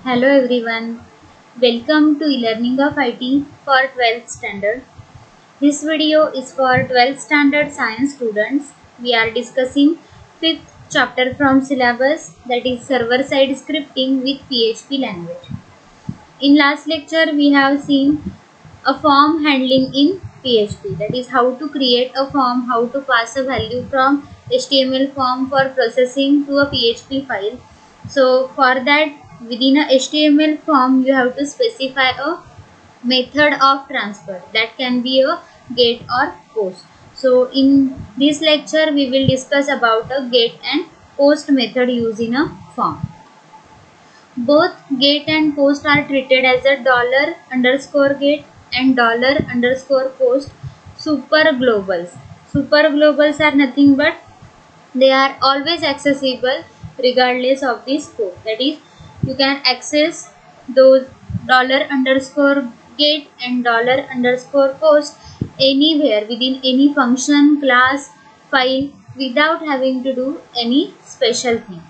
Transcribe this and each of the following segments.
Hello everyone, welcome to e-learning of IT for 12th standard. This video is for 12th standard science students. We are discussing 5th chapter from syllabus, that is server-side scripting with PHP language. In last lecture we have seen a form handling in PHP, that is how to create a form, how to pass a value from HTML form for processing to a PHP file. So for that, within a HTML form you have to specify a method of transfer, that can be a get or post. So in this lecture we will discuss about a get and post method used in a form. Both get and post are treated as a $_get and $_post super globals. Super globals are nothing but they are always accessible regardless of the scope. That is, you can access those $_get and $_post anywhere within any function, class, file without having to do any special thing.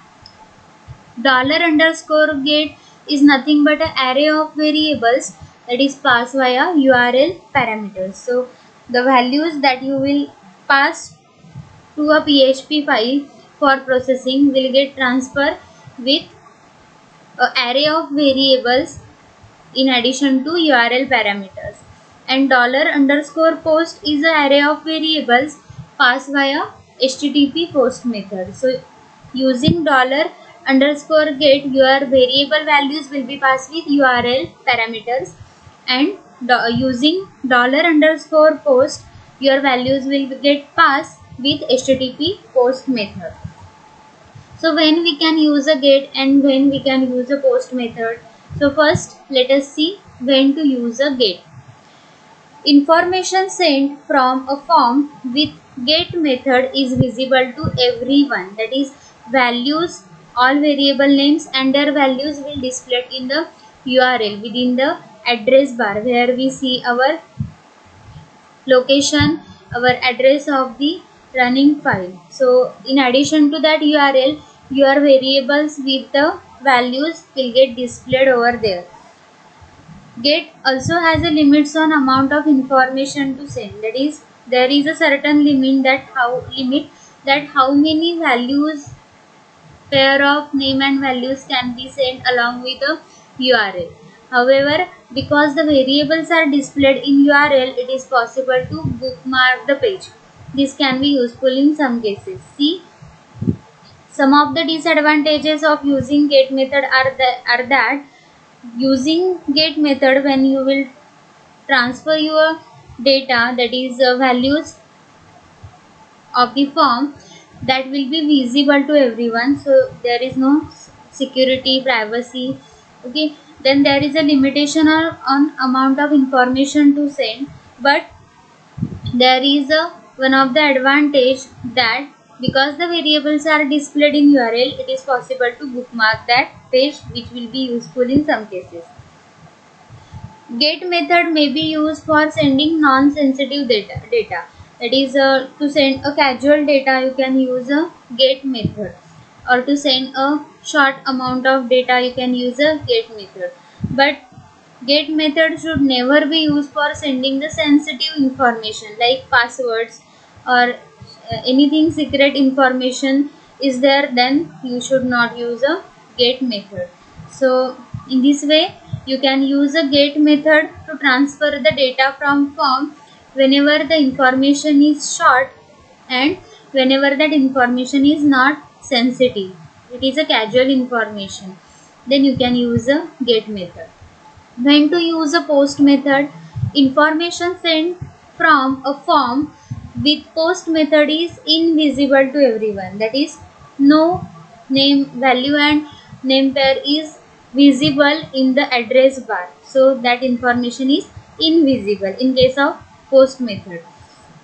$_get is nothing but an array of variables that is passed via URL parameters. So the values that you will pass to a PHP file for processing will get transferred with an array of variables in addition to URL parameters. And $_post is an array of variables passed via HTTP post method. So using $_get, your variable values will be passed with URL parameters, and using $_post, your values will get passed with HTTP post method. So when we can use a get and when we can use a post method. So first let us see when to use a get. Information sent from a form with get method is visible to everyone, that is values, all variable names and their values will display in the URL within the address bar, where we see our location, our address of the running file. So in addition to that URL, your variables with the values will get displayed over there. Get also has a limits on amount of information to send, that is there is a certain limit that how many values, pair of name and values can be sent along with a URL. However, because the variables are displayed in URL, it is possible to bookmark the page. This can be useful in some cases. See, some of the disadvantages of using get method are that using get method, when you will transfer your data, that is values of the form, that will be visible to everyone, so there is no security, privacy. Okay, then there is a limitation on amount of information to send, but there is a one of the advantage that because the variables are displayed in URL, it is possible to bookmark that page, which will be useful in some cases. Get method may be used for sending non-sensitive data. That is, to send a casual data, you can use a get method, or to send a short amount of data, you can use a get method. But get method should never be used for sending the sensitive information like passwords or anything secret information is there, then you should not use a get method. So in this way you can use a get method to transfer the data from form whenever the information is short and whenever that information is not sensitive, it is a casual information, then you can use a get method. When to use a post method? Information sent from a form with post method is invisible to everyone, that is no name, value and name pair is visible in the address bar, so that information is invisible in case of post method.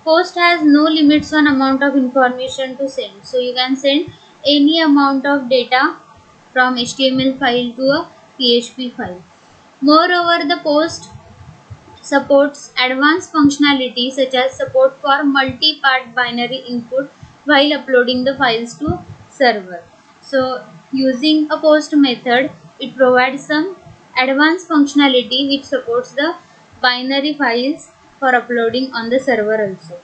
Post has no limits on amount of information to send, so you can send any amount of data from HTML file to a PHP file. Moreover, the post supports advanced functionality such as support for multi-part binary input while uploading the files to server. So using a post method, it provides some advanced functionality which supports the binary files for uploading on the server also.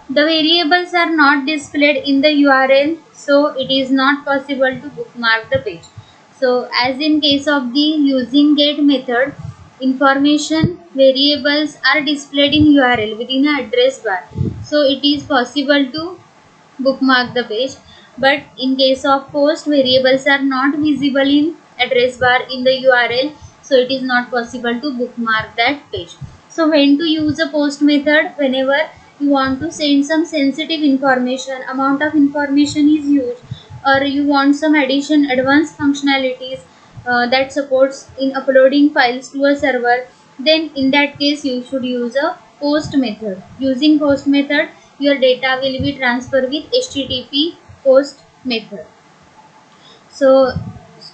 The variables are not displayed in the URL, so it is not possible to bookmark the page. So as in case of the using get method, information variables are displayed in URL within an address bar. So it is possible to bookmark the page, but in case of post, variables are not visible in address bar in the URL, so it is not possible to bookmark that page. So when to use a post method? Whenever you want to send some sensitive information, amount of information is huge, or you want some advanced functionalities that supports in uploading files to a server, then in that case you should use a post method. Using post method, your data will be transferred with HTTP post method. So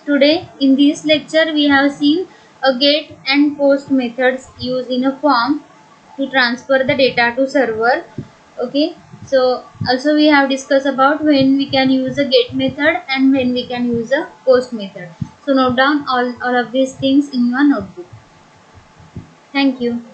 today in this lecture we have seen a get and post methods used in a form to transfer the data to server. Okay, so also we have discussed about when we can use a get method and when we can use a post method. So note down all of these things in your notebook. Thank you.